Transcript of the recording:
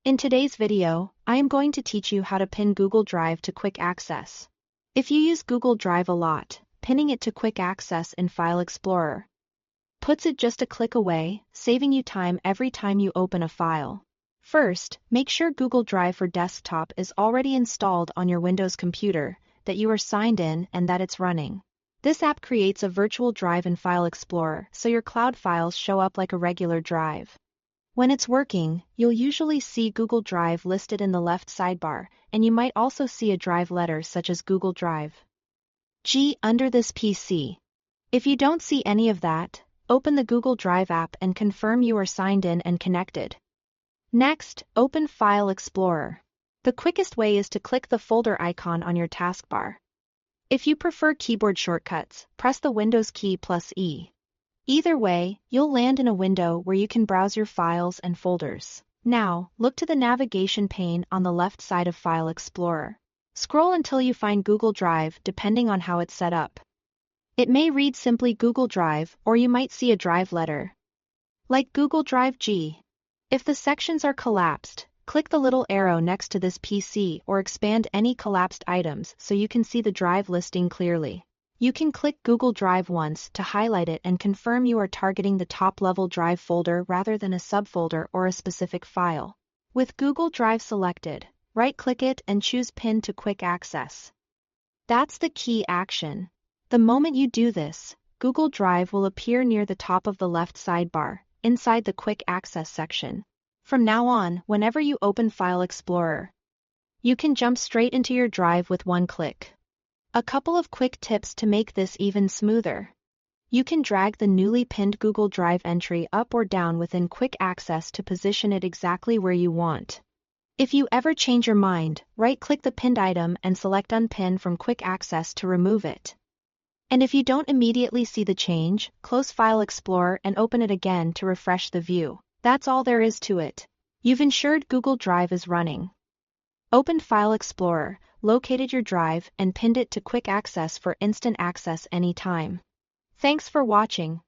In today's video, I am going to teach you how to pin Google Drive to quick access. If you use Google Drive a lot, pinning it to quick access in File Explorer puts it just a click away, saving you time every time you open a file. First, make sure Google Drive for Desktop is already installed on your Windows computer, that you are signed in and that it's running. This app creates a virtual drive in File Explorer so your cloud files show up like a regular drive. When it's working, you'll usually see Google Drive listed in the left sidebar, and you might also see a drive letter such as Google Drive G under this PC. If you don't see any of that, open the Google Drive app and confirm you are signed in and connected. Next, open File Explorer. The quickest way is to click the folder icon on your taskbar. If you prefer keyboard shortcuts, press the Windows key plus E. Either way, you'll land in a window where you can browse your files and folders. Now, look to the navigation pane on the left side of File Explorer. Scroll until you find Google Drive depending on how it's set up. It may read simply Google Drive, or you might see a drive letter, like Google Drive G. If the sections are collapsed, click the little arrow next to this PC or expand any collapsed items so you can see the drive listing clearly. You can click Google Drive once to highlight it and confirm you are targeting the top-level drive folder rather than a subfolder or a specific file. With Google Drive selected, right-click it and choose Pin to Quick Access. That's the key action. The moment you do this, Google Drive will appear near the top of the left sidebar, inside the Quick Access section. From now on, whenever you open File Explorer, you can jump straight into your drive with one click. A couple of quick tips to make this even smoother. You can drag the newly pinned Google Drive entry up or down within Quick Access to position it exactly where you want. If you ever change your mind, right-click the pinned item and select Unpin from Quick Access to remove it. And if you don't immediately see the change, close File Explorer and open it again to refresh the view. That's all there is to it. You've ensured Google Drive is running. Opened File Explorer, located your drive, and pinned it to quick access for instant access anytime. Thanks for watching.